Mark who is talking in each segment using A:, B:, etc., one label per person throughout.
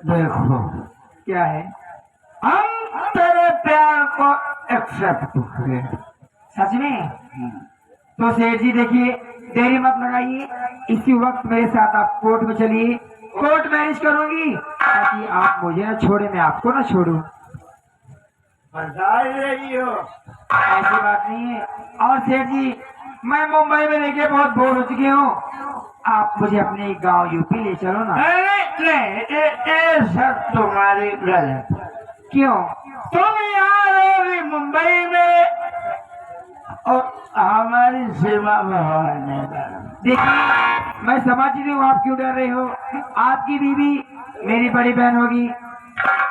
A: देखो
B: क्या है?
A: हम तेरे प्यार को एक्सेप्ट करें।
B: सच में? तो सेठ जी देखिए, देरी मत लगाइए, इसी वक्त मेरे साथ आप कोर्ट में चलिए, कोर्ट मैरिज करूंगी ताकि आप मुझे ना छोड़े, मैं आपको ना छोड़ूं।
A: बधाई रही हो।
B: ऐसी बात नहीं है। और सेठ जी, मैं मुंबई में रह के बहुत बोर हो चुकी हूँ, आप मुझे अपने गांव यूपी ले चलो ना।
A: नहीं, ये सब तुम्हारी गलत।
B: क्यों?
A: तुम यहाँ रहोगी मुंबई में और हमारी सेवा में होने लगा।
B: देखिए, मैं समझ रही हूँ आप क्यों डर रहे हो। आपकी बीवी मेरी बड़ी बहन होगी,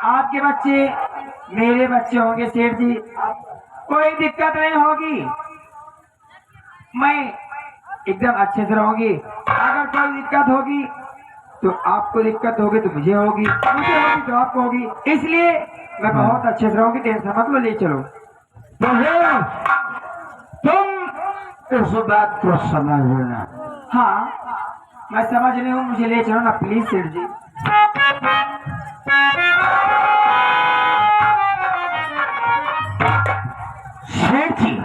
B: आपके बच्चे मेरे बच्चे होंगे सेठ जी, कोई दिक्कत नहीं होगी, मैं एकदम अच्छे से रहूंगी। अगर कोई दिक्कत होगी तो आपको दिक्कत होगी तो मुझे होगी, मुझे होगी तो आपको होगी, इसलिए मैं बहुत अच्छे से रहूंगी, टेंशन मत लो, ले चलो।
A: तुम इस बात को समझ लेना।
B: हाँ, मैं समझ रही हूँ, मुझे ले चलो ना प्लीज सेठ जी।
A: सेठ जी,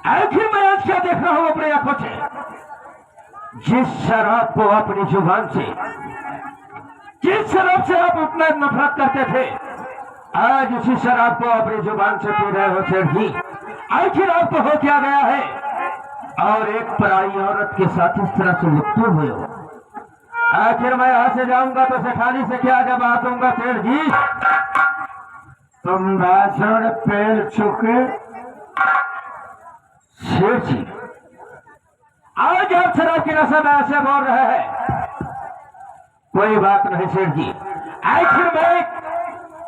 A: आखिर मैं आज क्या देख रहा हूँ अपने आंखों से? जिस शराब को अपनी जुबान से, जिस शराब से आप उतना नफरत करते थे, आज उसी शराब को अपनी जुबान से पी रहे हो सेठ जी। आखिर आपको हो क्या गया है? और एक पराई औरत के साथ इस तरह से लिप्त हुए हो। आखिर मैं यहाँ से जाऊंगा तो सेठानी से क्या जवाब दूंगा सेठ जी? तुम भाषण फेल चुके सेठ जी। आज आप शराब की नशा में ऐसे बोल रहे हैं। कोई बात नहीं सेठ जी, आखिर मैं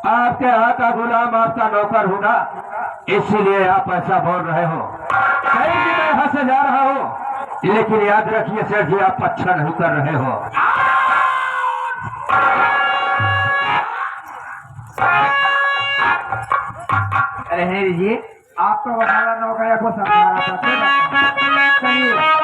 A: आपके यहाँ का गुलाम, आपका नौकर हूँ ना, इसीलिए आप ऐसा बोल रहे हो। सेठ जी, मैं यहाँ से जा रहा हूँ, लेकिन याद रखिए सेठ जी, आप अच्छा नहीं कर रहे हो।
B: रहने दीजिए, आपका वफादार नौकर आपको समझा रहा था। चलिए।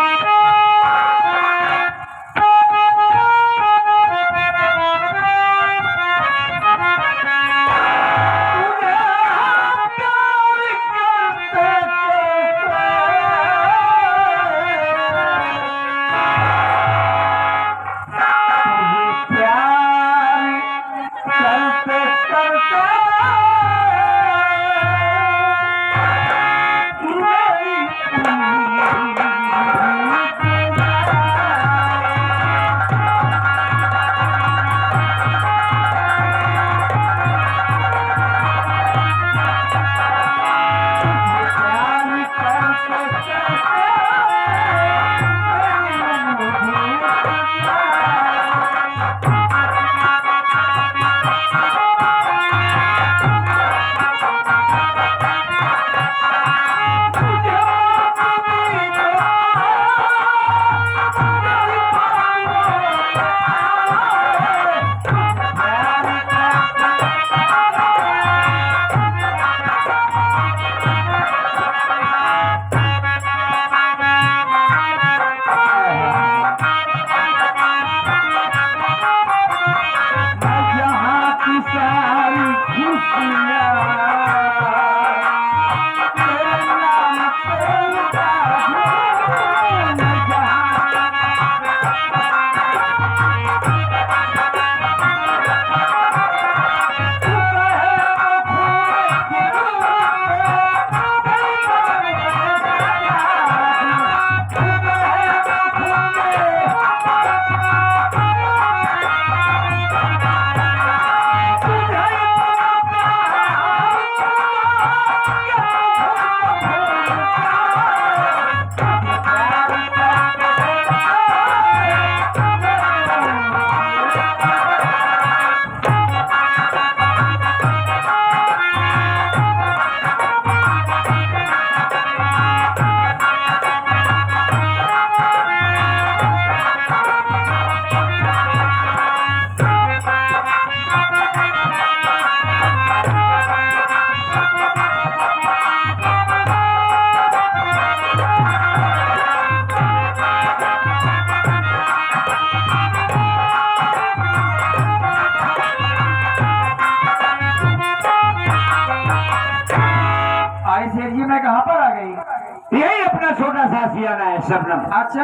A: यही अपना छोटा सा सियाना है शबनम।
B: अच्छा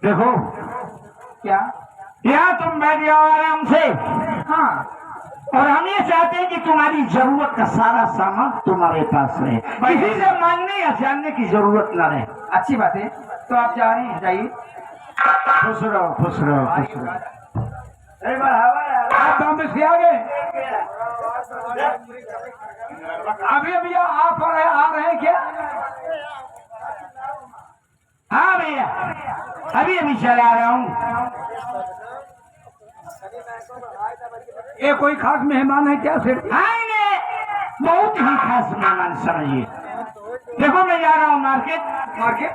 A: देखो
B: क्या?
A: यहाँ तुम बैठ जाओ आराम से,
B: हाँ
A: और हम ये चाहते हैं कि तुम्हारी जरूरत का सारा सामान तुम्हारे पास रहे, किसी से मांगने या जानने की जरूरत ना रहे।
B: अच्छी बात है। तो आप जा रहे हैं, जाइए।
A: खुश रहो खुश रहो खुश रहो।
B: आप बॉम्बे से आ गए? अभी अभी आप आ रहे हैं क्या?
A: हाँ भैया, अभी अभी चला रहा हूँ।
B: ये कोई खास मेहमान है क्या सेठ?
A: हाँ, इन्हें बहुत ही खास मेहमान समझिए। देखो मैं जा रहा हूँ मार्केट।
B: मार्केट?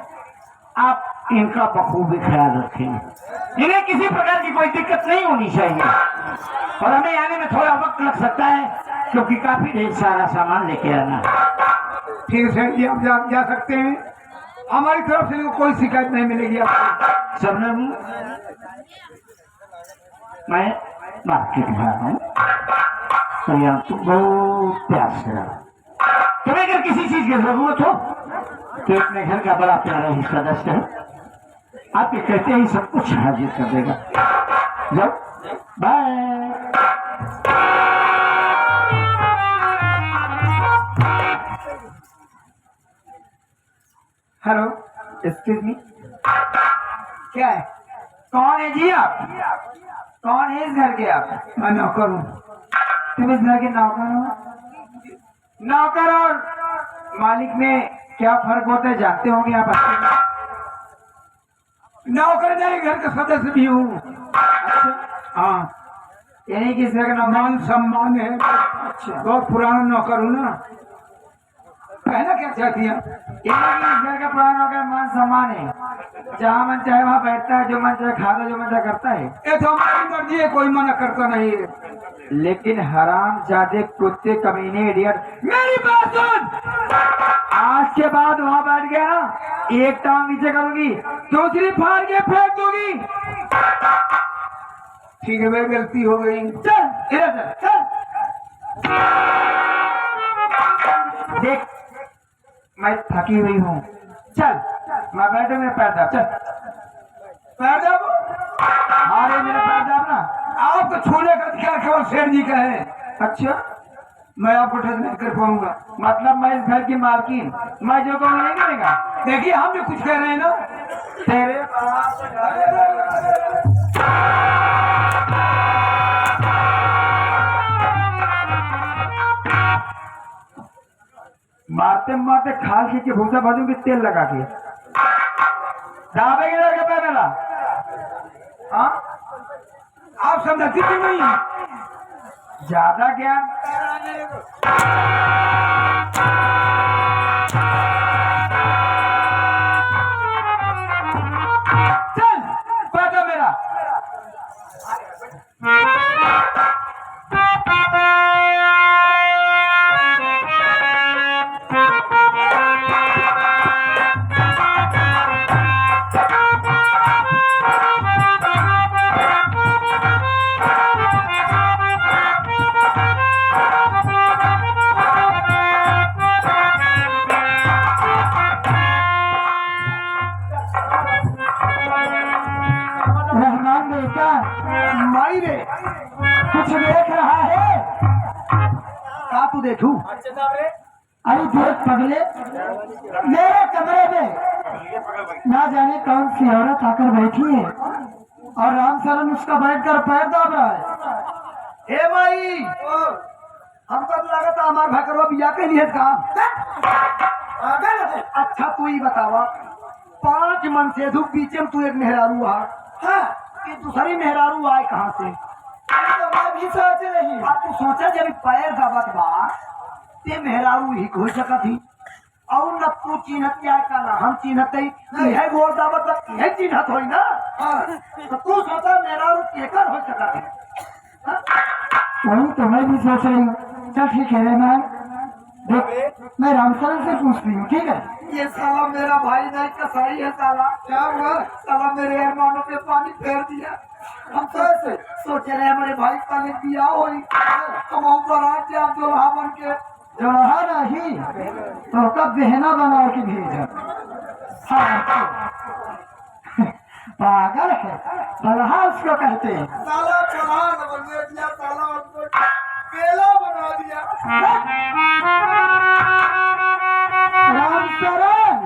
A: आप इनका बखूबी ख्याल रखेंगे, इन्हें किसी प्रकार की कोई दिक्कत नहीं होनी चाहिए, और हमें आने में थोड़ा वक्त लग सकता है क्योंकि काफी ढेर सारा सामान लेके आना है।
B: ठीक है सेठ जी, आप जा सकते हैं। हमारी तरफ से कोई शिकायत नहीं मिलेगी आपको।
A: शबनम, मैं मार्केट में आ रहा हूँ, तो यहाँ तुम बहुत प्यास से रहो। तुम्हें अगर किसी चीज की जरूरत हो तो अपने घर का बड़ा प्यारा ही सदस्य है, आपके कहते ही सब कुछ हाजिर कर देगा। जाओ, बाय।
B: हेलो, एक्सक्यूज मी, क्या है? कौन है जी आप? कौन है इस घर के आप? मैं नौकर हूँ। तुम इस घर के नौकर हो? नौकर और मालिक में क्या फर्क होता है जानते होंगे आप अच्छे से। नौकर नहीं, घर का सदस्य भी हूँ। अच्छा हाँ, यानी कि इस घर का मान सम्मान है। अच्छा, बहुत पुराना नौकर हूँ ना। कहना क्या चाहती है? इस घर का पुराना नौकर मान सम्मान है, जहाँ मन चाहे वहाँ बैठता है, जो मन चाहे खाता, जो मन चाहे करता है। ये तो हमारी मर्जी है, कोई मना करता नहीं है। लेकिन हराम जादे कुत्ते कमीने इडियट, मेरी बात सुन। आज के बाद वहाँ बैठ गया ना, एक टांग नीचे करूंगी, दूसरी फाड़ के फेंक दूंगी। ठीक है, मेरी गलती हो गई। चल इधर चल। देख मैं थकी हुई हूँ, चल मैं बैठू, मेरे पैर दाब। चल पैर दाब। अरे मेरे पैर दाब ना। आपको छूने का अधिकार केवल शेर जी का है। अच्छा, मैं आपको टच नहीं कर पाऊंगा। मतलब मैं इस घर की मालकिन, मैं जो कहूँ नहीं करेगा। देखिए हम भी कुछ कह रहे हैं ना। तेरे मारते मारते खाल खींच के भूसा भरूंगी तेल लगा के। दाबेगी लगे पहला। हाँ, आप समझती क्यों नहीं? ज्यादा ज्ञान। चल पता मेरा। रहमान बेटा, माई रे कुछ देख रहा है? क्या तू देखू? अरे देख पगले, मेरे कमरे में ना जाने कौन सी औरत आकर बैठी है और राम शरण उसका बैठकर पैर दाब रहा है। ए माई, हमको तो लगा था हमारे भाकरवा बिया के लिए काम। अच्छा तू ही बतावा, 5 मन से धूप पीछे में तू एक मेहरारू आ, हाँ, ये दूसरी मेहरारू आए कहाँ से? तो मैं भी सोच रही। अब तू सोचा जब पैर दबत बा ते मेहरारू ही हो सका थी, और न तू चिन्हत क्या का हम चिन्हत है गोर दावत है चिन्हत होई ना। तो तू सोचा मेहरारू केकर हो सका थी? वही तो मैं भी सोच रही हूँ। चल ठीक है रे, मैं देख मैं रामचरण से पूछती हूँ, ठीक है? ये साला मेरा भाई नहीं कसाई है साला। क्या हुआ? साला मेरे अरमानों पे पानी फेर दिया। हम तो सोच रहे हमारे भाई का दिया हो, हम बारात जाए दुल्हा बन के जो रहा नहीं तो कब बहना बना के भेजा। हाँ पागल है, बलहा उसको कहते हैं।
C: साला पढ़ा न बनने दिया, साला हमको केला बना दिया।
B: राम शरण,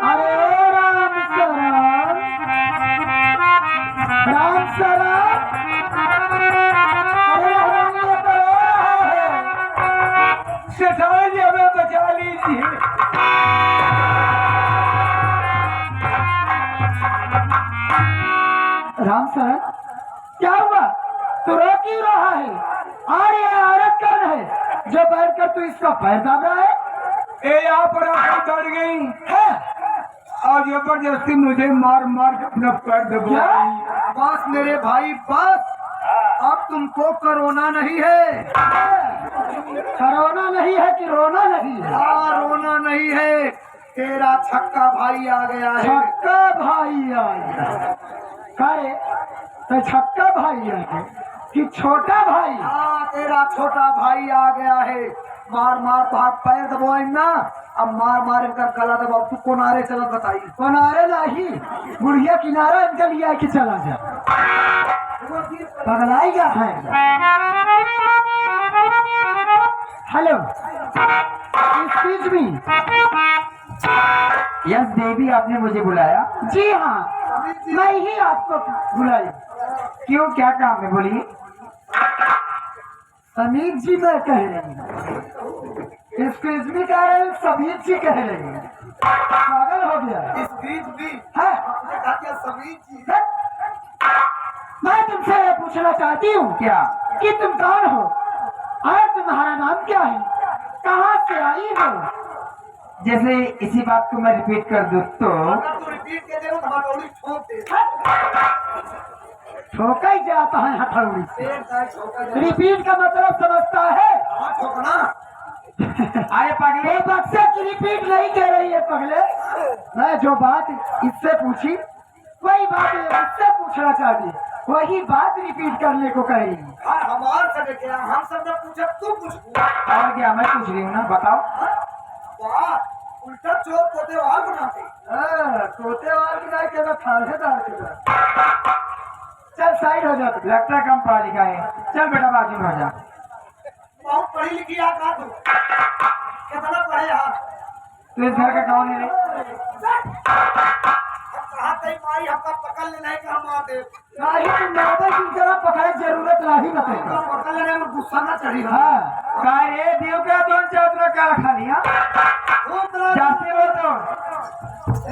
B: अरे राम शरण, राम शरण, अरे हमारे लिए तो है।
A: सेठानी जी हमें बचा लीजिए।
B: राम शरण, क्या हुआ? तू रो क्यों रहा है? और ये औरत कौन है जो बैठकर तू इसका पैर दाब रहा है?
A: ये यहाँ पर आकर चढ़ गई
B: है?
A: और जबरदस्ती मुझे मार मार के अपना पैर दबा
B: क्या?
A: रही।
C: बस मेरे भाई बस, अब तुमको कोरोना नहीं है।
B: करोना नहीं है कि रोना नहीं है?
C: हाँ, रोना नहीं है, तेरा छक्का भाई आ गया है।
B: छक्का भाई आया। करे तो छक्का भाई आया कि छोटा भाई?
C: हाँ, तेरा छोटा भाई आ गया है। मार मार तो हाथ पैर दबाई ना, अब मार मार इनका गला दबाओ। तू कोनारे चलत बताई।
B: किनारे नहीं, बुढ़िया किनारा इनका लिया कि चला जा। पगलाएगा है। Hello, excuse me.
A: यस देवी, आपने मुझे बुलाया?
B: जी हाँ, मैं ही आपको बुलाई।
A: क्यों, क्या काम है, बोलिए।
B: समीर जी मैं कह रही हूँ। एक्सक्यूज मी कह रहे हैं, समीर जी कह रही हैं। पागल हो गया
C: इस बीच भी
B: है?
C: आपने कहा क्या सभी चीज?
B: मैं तुमसे ये पूछना चाहती हूँ
A: क्या?
B: कि तुम कौन हो और तुम्हारा नाम क्या है? कहाँ से आई हो?
A: जैसे इसी बात को मैं रिपीट कर दूं तो
C: अगर तू रिपीट के दे तो हथौड़ी ठोक दे।
B: ठोका ही जाता है हथौड़ी से।
C: देर दाई ठोका जाए।
B: रिपीट का मतलब समझता है?
C: हाँ, ठोकना।
B: अरे पगले, बक्से की रिपीट नहीं कह रही है पगले। मैं जो बात इससे पूछी वही बात इससे पूछना चाहती, वही बात रिपीट करने को कह रही है।
C: हाँ, हमार से क्या, हम सब ने पूछा, तू पूछ।
A: और क्या, मैं पूछ रही हूँ ना, बताओ।
C: वाह, उल्टा चोर पोते वाल बनाते।
B: तोते वाल की नहीं के थानेदार के। चल साइड हो जा तू।
A: लगता है कम पढ़ा लिखा है। चल बेटा बाजू में हो जा।
C: बहुत पढ़ी लिखी आ का तू? कितना पढ़े यार?
A: तू इस घर का कौन है रे?
C: कहा कहीं मारी हमका पकड़ लेना है कि हम मार दे।
B: नहीं तुम नौबत की तरह पकड़े जरूरत नहीं
C: हमका
B: बताएगा।
C: पकड़ लेने में गुस्सा ना चढ़ी।
B: हाँ,
A: का रे देव का दोन चादर का रखा लिया। जाते हो तो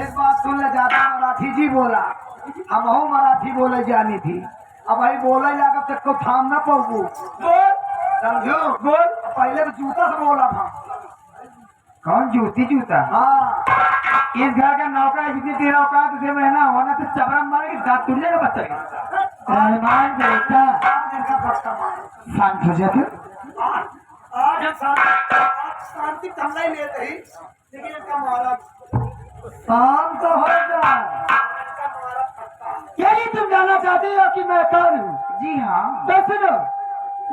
C: एक बात सुन ले, ज्यादा मराठी जी बोला, हम हूँ मराठी बोले जानी थी। अब भाई बोले जाकर तक को थाम ना पाऊ।
A: बोल
C: समझो,
A: बोल।
C: पहले तो जूता से बोला था।
A: कौन जूती जूता?
C: हाँ,
A: इस घर का नौका है, जितनी तेरा औकात उसे रहना होना तो चबरा मारेगी, दांत टूट जाएगा बच्चा का।
B: रहमान बेटा
C: आज इनका पक्का मार।
B: शांत हो जा तू।
C: आज हम शांति कमला ही लेते ही, लेकिन इनका मारा,
B: शांत हो जा।
C: इनका मारा पक्का।
B: यही तुम जानना चाहते हो कि मैं कौन हूँ?
A: जी हाँ।
B: तो सुनो,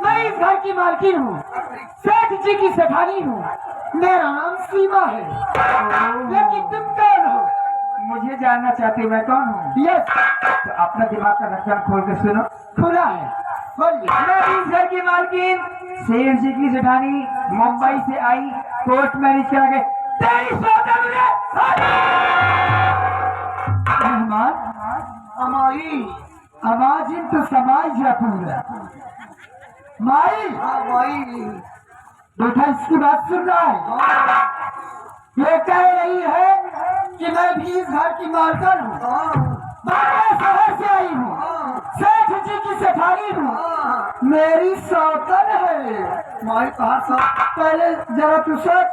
B: मैं इस घर की मालकिन हूँ, सेठ जी की सेठानी हूँ। मेरा नाम सीमा है। लेकिन तुम कौन हो?
A: मुझे जानना चाहते हो मैं कौन हूँ?
B: यस,
A: तो अपना दिमाग का ढक्कन खोल के सुनो।
B: खुला है, बोलिए।
A: मैं इस घर की मालकिन शेर जी की सेठानी मुंबई से आई, कोर्ट मैरिज करा के तेरी सौदा मुझे।
B: रहमान,
C: हमारी
B: आवाज इन तो समाज है पूरा। माई
C: हमारी
B: बेटा इसकी बात सुन रहा है? ये कह रही है कि मैं भी इस घर की मालकिन हूँ, बाबा शहर से आई हूँ, सेठ जी की सेठानी हूँ, मेरी सौतन है।
C: माई कहा सब
B: पहले जरा तू सोच,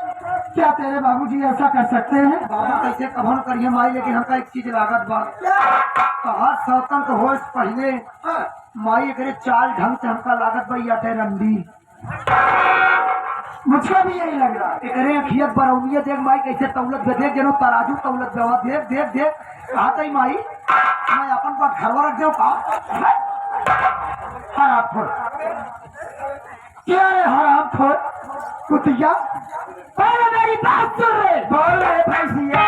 B: क्या तेरे बाबूजी ऐसा कर सकते हैं?
C: बाबा कैसे कभन करिए माई, लेकिन हमका एक चीज लागत बा। कहा सौतन तो हो पहले माई एकरे चाल ढंग से हमका लागत बा या रंडी।
B: मुझको भी यही लग रहा है।
C: एकरे अखियत बरौनिया देख माई कैसे तौलत बे, देख जनो तराजू तौलत बेवा, देख देख देख। कहा तई माई मैं अपन पर घरवा रख दे का।
B: हराम खोर, क्या रे हराम खोल
C: कुतिया
B: पहले मेरी बात सुन रे
C: बोल रहे भैंसिया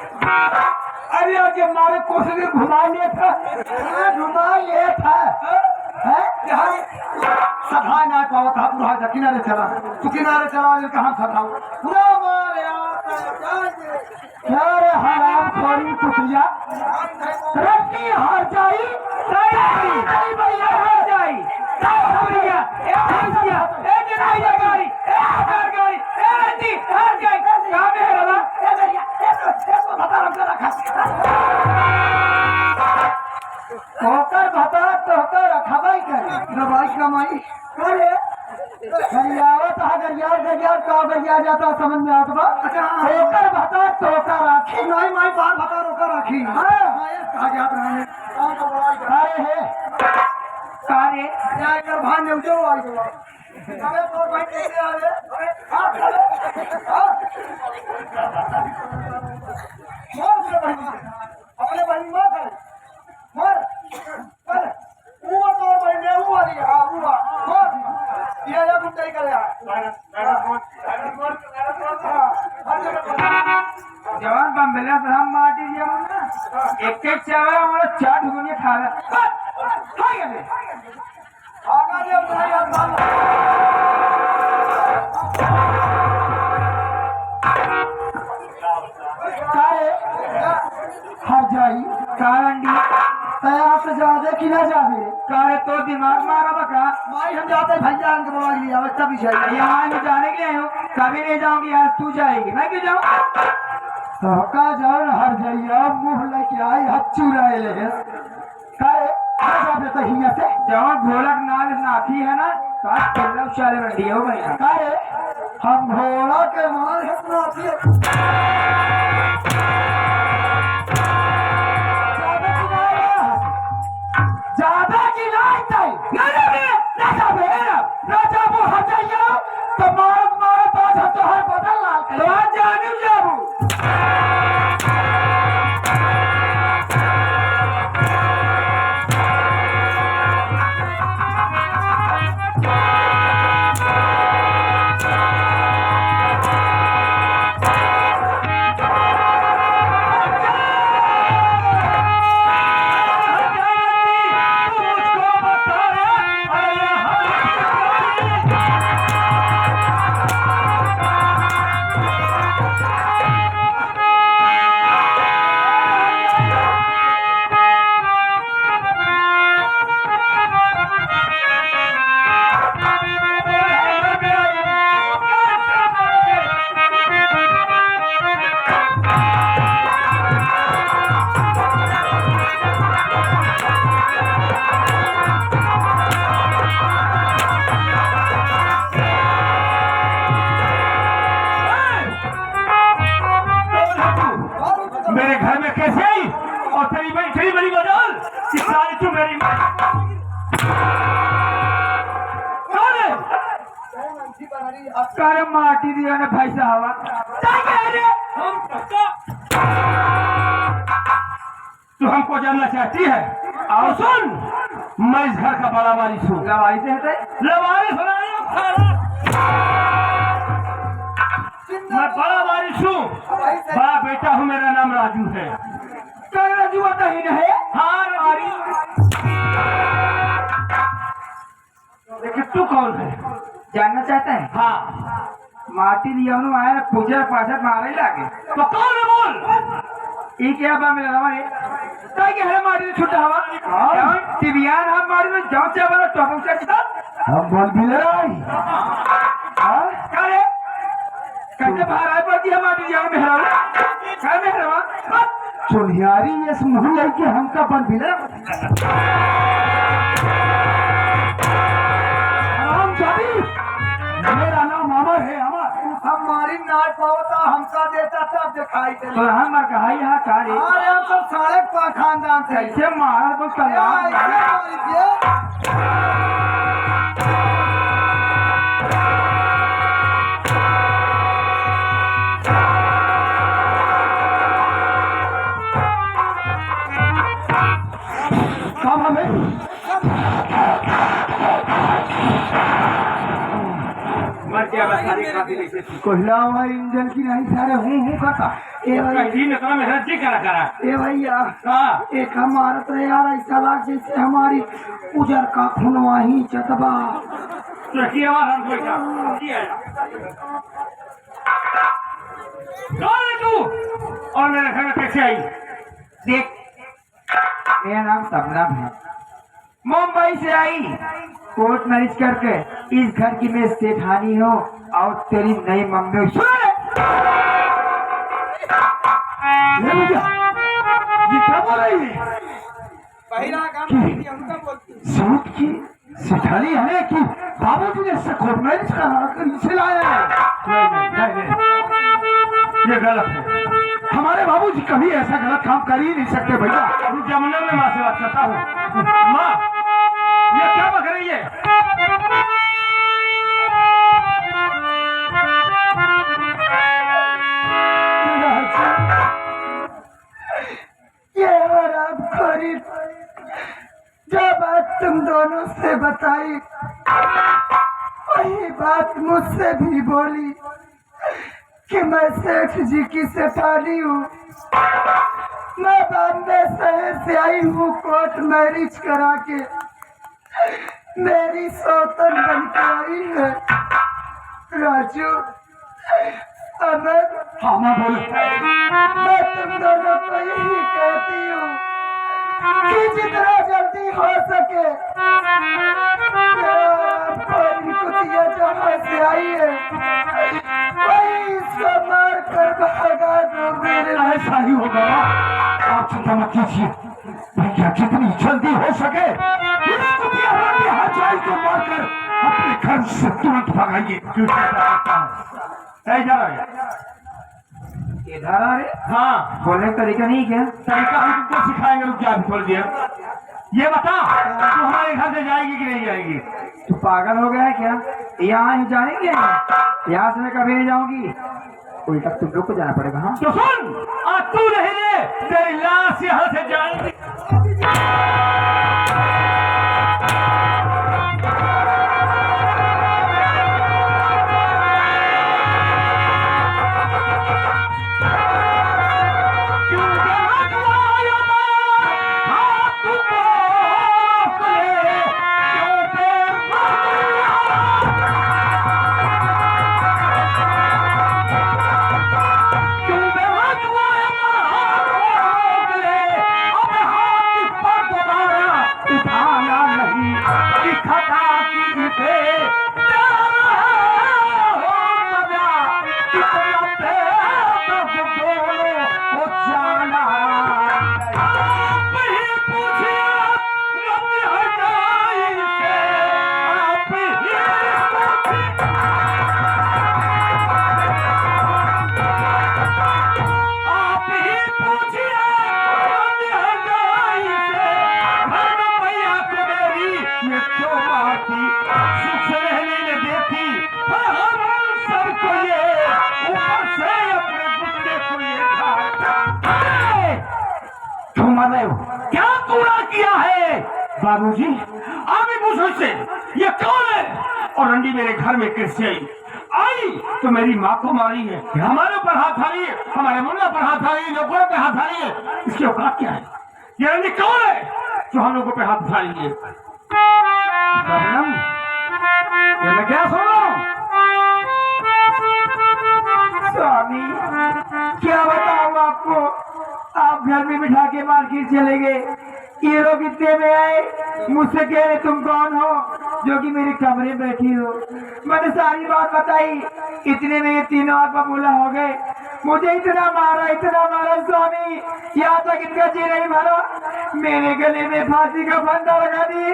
B: अरे आज हमारे कोसले घुमाने था
C: घुमाइए था सधा ना पाओ था पूरा जा किनारे चला तू किनारे चला ले कहां सधाऊ पूरा मार यार रे हराम खोरी कुतिया रत्ती हार जाई
B: नहीं भैया हार जाई भैया ए जनाई गाड़ी ए हार गाड़ी ए रंदी हार जाई कहां में है रला ए भैया ए बता रखा
C: होकर बता तो होकर रखवाई कर रवाई कमाई करे गरियावत हा गरियार का गरिया जाता समझ में आता होकर बता तो होकर राखी नहीं माई बार बता रोकर राखी हां कहा जात रहने कौन का बड़ाई करे है
B: कारे
C: जाए कर भान ने उजो आई गो हमें तो भाई कैसे आवे हां अपने भाई मत मर पर हुआ तो भाई ने हुआ दिया हुआ मर ये या कुछ नहीं करेगा
B: जवान बम्बेला हम माटी दिया ना एक चावल हमारा चार ढुकने खा रहा हाय गए
C: आगा दे भाई यार कारे हर जाई
B: कारंडी
C: तया से जादे कि ना जावे
B: कारे तो दिमाग मारा बका
C: माई हम जाते भैया के बोला लिया बच्चा भी चाहिए
B: यहाँ मैं जाने के लिए आया हूँ कभी नहीं जाऊंगी यार तू जाएगी मैं क्यों जाऊँ
C: सहका जान हर जाइया मुंह लेके आई हच्चू रहे ले कारे आ जाबे तो हिया से
B: जवान ढोलक नाल नाथी है ना तो आज पल्लव चाले मंडी हो भैया
C: कारे हम घोड़ा के मार है ज्यादा की नहीं
B: ना जाबे
C: ना जाबो हटाइयो तो मार बात हम तो हर बदल लाल
B: तो आज जाने जाबू कर माटी दिया ने भाई साहब
A: तू हमको जानना चाहती है? और सुन, मैं इस घर का बड़ा वारिस हूँ।
B: लवाई से है
A: लवारिस मैं बड़ा वारिस हूँ, बड़ा बेटा हूँ, मेरा नाम राजू है।
B: राजू आता ही है।
A: हाँ राजू। लेकिन तू कौन है?
B: जानना चाहता है?
A: हाँ।
B: माटी दिया आया ना पूजा पाछा मारे लागे
A: तो कौन है बोल?
B: ये क्या बा मेरा हमारे ताकि के हरे माटी छुट्टा हवा टिबियान हम मारी में जाओ चा वाला टॉपिंग से चिता
C: हम बोल भी ले रहा
B: हां करे कैसे बाहर आए पर दिया माटी दिया मेहरा काय मेहरा
C: चुनियारी इस मुंह लेके हमका बन भी ले राम जानी मेरा नाम अमर है, अमर। हमारी नाच पावता हमका देता तब दिखाई दे
B: तो हम कहा यहाँ कारे
C: अरे हम सब सारे खानदान से
B: कैसे मारा तो कल्याण
C: कोयला हमारे इंजन की नहीं सारे हूँ करता ए भैया एक हमारा तो यार ऐसा लाग जैसे हमारी उजर का खुनवा ही चतबा
A: तू और मेरे घर में कैसे आई?
B: देख मेरा नाम सबनम है, मुंबई से आई कोर्ट मैरिज करके इस घर की मैं सेठानी हूँ और तेरी नई मम्मी
C: ये क्या बोल रही है? सूट की सिठानी है कि बाबूजी ने कोर्ट मैरिज कर इसे लाया है?
A: ये गलत है।
C: हमारे बाबूजी कभी ऐसा गलत काम कर ही नहीं सकते भैया।
A: जमुना में माँ से बात करता हूँ। माँ ये क्या बक रही है?
C: ये आप खरीद जो बात तुम दोनों से बताई वही बात मुझसे भी बोली कि मैं सेठ जी की सेठानी हूँ। मैं बॉम्बे शहर से आई हूँ कोर्ट मैरिज करा के, मेरी सौतन बन के आई है। राजू अमर हाँ मैं बोले मैं तुम दोनों को यही कहती हूँ कि जितना जल्दी हो सके कुतिया जहाँ से आई है वही इसको मार कर भागा दो। मेरे ऐसा ही होगा, आप चिंता मत कीजिए भैया, जितनी जल्दी हो सके इस कुतिया के हजाई को मारकर अपने घर से तुरंत भगाइए।
B: इधर आ रहे
A: हाँ
B: बोलने का तरीका नहीं क्या?
A: तरीका हम तुमको सिखाएंगे। रुक जा थोड़ी देर। ये बता तू हमारे घर से जाएगी कि नहीं जाएगी?
B: तू पागल हो गया है क्या? यहाँ ही जानेंगे, यहाँ से मैं कभी नहीं जाऊंगी, उल्टा तुम लोग को जाना पड़ेगा। हाँ
A: तो सुन, तू नहीं ले तेरी लाश यहाँ से जाएगी। बाबूजी आप ही पूछो इससे ये कौन है और रंडी मेरे घर में कैसे आई तो मेरी माँ को मारी है, हमारे ऊपर हाथ आ रही है, हमारे मुन्ना पर हाथ आ रही है, जो कोई पे हाथ आ रही है, इसकी औकात क्या है? ये रंडी कौन है जो हम लोगों पे हाथ उठा रही है? शबनम, ये मैं क्या सुन रहा हूँ?
B: स्वामी क्या बताऊं आपको, आप घर में बिठा के मार्केट चले गए, ये लोग इतने में आए, मुझसे कह रहे तुम कौन हो जो कि मेरे कमरे में बैठी हो। मैंने सारी बात बताई, इतने में ये तीनों आग बबूला हो गए, मुझे इतना मारा स्वामी, यहाँ तक इनका जी नहीं भरा, मेरे गले में फांसी का फंदा लगा दी।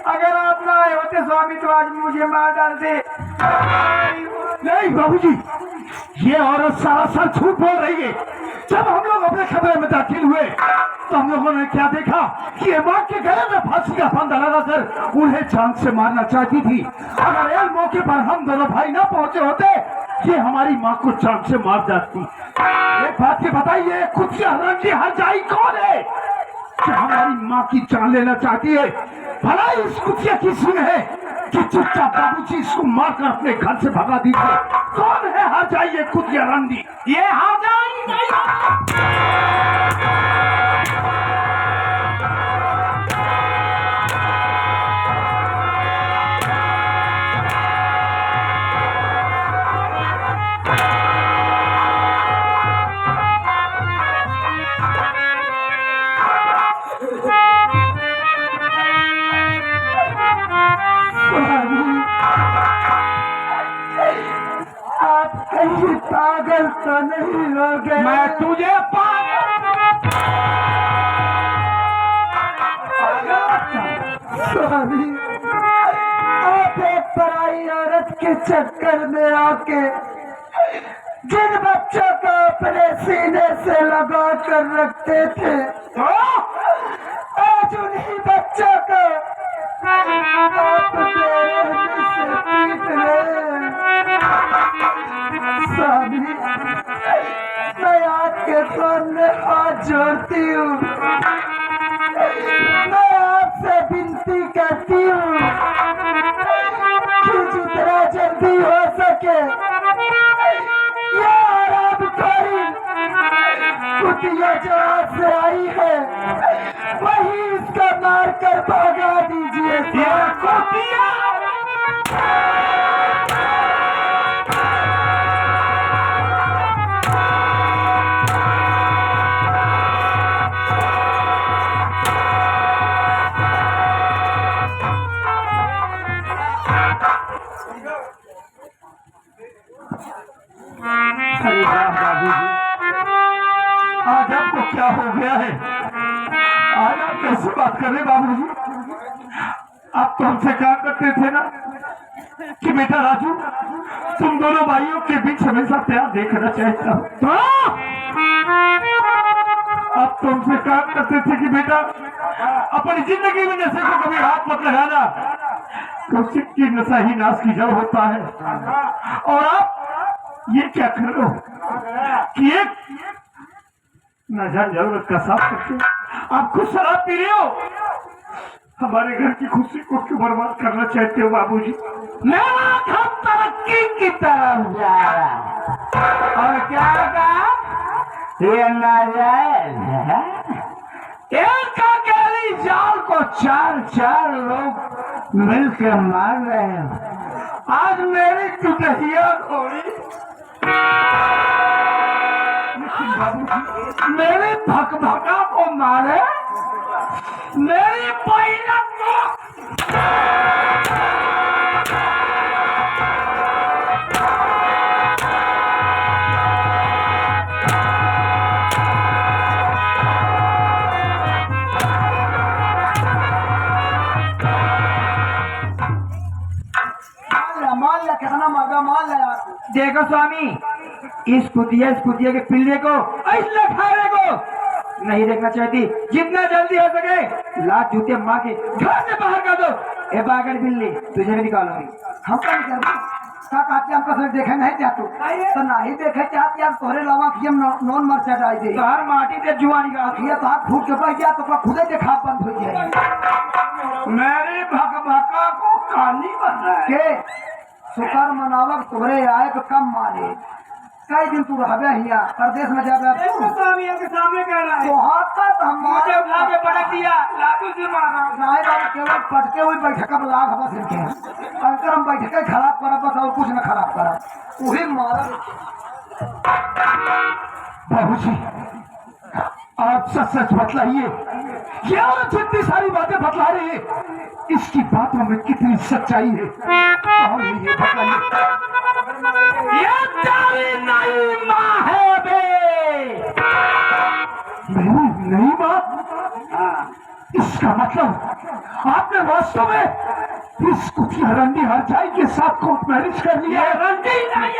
B: अगर आप ना आए होते स्वामी तो आज मुझे मार डालते।
A: नहीं बाबूजी, ये औरत सरासर झूठ बोल रही है। जब हम लोग अपने कमरे में दाखिल हुए तो हम लोगों ने क्या देखा कि ये माँ के गले में फांसी का फंदा लगाकर उन्हें जान से मारना चाहती थी। अगर एक मौके पर हम दोनों भाई ना पहुंचे होते ये हमारी माँ को जान से मार जाती। एक बात ये बताइए, कुतिया रंडी हरजाई कौन है कि हमारी माँ की जान लेना चाहती है? भला इस कुतिया की सुन है कि चुपचाप बाबूजी इसको मारकर अपने घर से भगा दीजिए। कौन है हरजाई ये कुतिया रंडी? ये हरजाई नहीं।
C: आप कहीं पागल तो नहीं हो गए?
A: मैं तुझे
C: स्वामी, आप एक पराई औरत के चक्कर में आके जिन बच्चों को अपने सीने से लगा कर रखते थे, आज उन्हीं बच्चों को आप बेरहमी से पीट रहे। स्वामी, मैं आपके सामने हाथ जोड़ती हूँ, मैं आपसे विनती करती हूँ कि जितना जल्दी हो सके ये आरामकारी कुतिया जहाँ से आई है वही इसका मार कर भगा दीजिए।
A: कुतिया आज आपको क्या हो गया है? आज आप कैसे बात कर रहे बाबूजी? आप तो हमसे कहा करते थे ना कि बेटा राजू, तुम दोनों भाइयों के बीच हमेशा प्यार देखना चाहता हूँ। आप तो हमसे कहा करते थे कि बेटा अपनी जिंदगी में नशे को कभी हाथ मत लगाना, तो की नशा ही नाश की जड़ होता है। और आप ये क्या कर रहे हो कि एक नजर जरूरत का साफ करते आप खुद शराब पी रहे हो? हमारे घर की खुशी को क्यों बर्बाद करना चाहते हो बाबूजी?
C: मेरा घर तरक्की की तरफ जा रहा और क्या कहा ये नाजायज है। एक अकेली जाल को चार लोग मिलकर मार रहे हैं। आज मेरी टुटहिया घोड़ी मेरे भकभका को मारे, मेरी पैरत को मान ला कितना मरगा मान ला।
B: देखो स्वामी, इस कुतिया के पिल्ले को ऐसे खाने को नहीं देखना चाहती। जितना जल्दी हो सके लात जूते मार के घर से बाहर कर दो। ए बागड़ बिल्ली, तुझे भी निकालूंगी।
C: हम क्या कर का काटिया हमको सिर्फ देखे नहीं चाहतू तो नहीं देखे चाहती यार तोहरे लवा कि हम नॉन मरचा डाल दे
B: तो हर माटी से जुआनी का
C: ये तो हाथ फूट के बैठ गया तो खुदे देखा बंद हो जाए
A: मेरे भगभका को काली बन रहा है
C: के शुक्र मनावक तोरे आए तो कम माने कई दिन तू रहबे हिया प्रदेश में जाबे
B: स्वामी के सामने कह रहा है
C: तो हाथ का तो हम
B: मुझे उठा के पटक दिया लातू से मारा
C: नाय बाबू केवल पटके हुई बैठक में लाग हवा सिलके अंकर हम बैठके खराब करा बस और कुछ न खराब करा वही मारा
A: बाबूजी आप सच सच बतलाइए ये औरत जितनी सारी बातें बतला रही है इसकी बातों में कितनी सच्चाई है और ये बताइए ये तेरी नई माँ है बे मेरी नई माँ इसका मतलब आपने वास्तव में इस कुतिया रंडी हरजाई के साथ कोर्ट मैरिज कर लिया है रंडी नहीं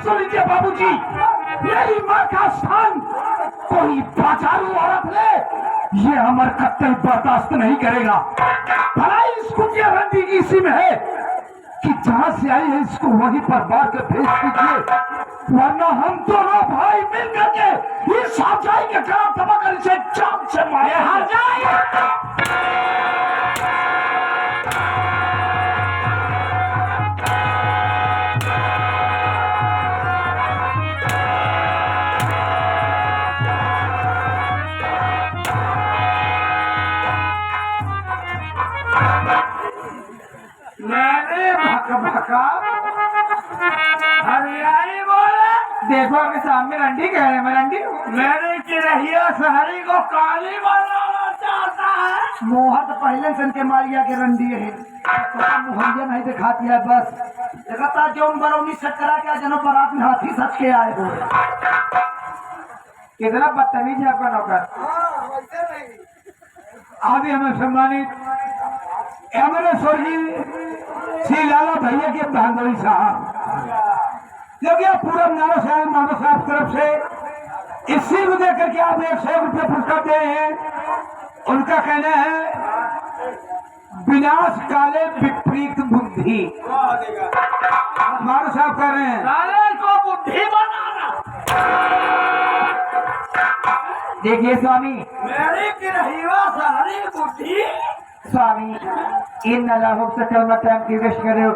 A: सुन लीजिए बाबूजी मेरी माँ का स्थान कोई बाजारू औरत ले ये अमर कत्ल बर्दाश्त नहीं करेगा भला इस कुटिया रंडी की इसी में है कि जहां से आई है इसको वहीं पर मार के भेज दीजिए वरना हम दोनों भाई मिल करके इस हरजाई के खिलाफ दबाकर इसे जान से मारे हरजाई मेरे भका हरियाई बोले
B: देखो आपके सामने रंडी कह रहे हैं मैं रंडी हूँ।
A: मेरे चिरहिया शहरी को काली बनाना चाहता है
C: मोहत पहले से इनके मारिया के रंडी है तो मुहैया नहीं दिखाती है बस देखता जो बरौनी सेट करा के जनो बारात में हाथी सच के आए हो
B: कितना बदतमीज है आपका नौकर।
A: आदि हमें सम्मानित हमारे स्वर्गीय श्री लाला भैया के भागवती साहब जो कि पूरा नारा साहब तरफ से इसी को देकर के आप 100 रुपये पुरस्कार दे रहे हैं उनका कहना है विनाश काले विपरीत बुद्धि नारा साहब कह रहे हैं काले को बुद्धि बनाना
B: देखिए स्वामी
A: मेरी गिरहिवा सारी बुद्धि
B: स्वामी इन नलाहों से टाइम की वेस्ट कर रहे हो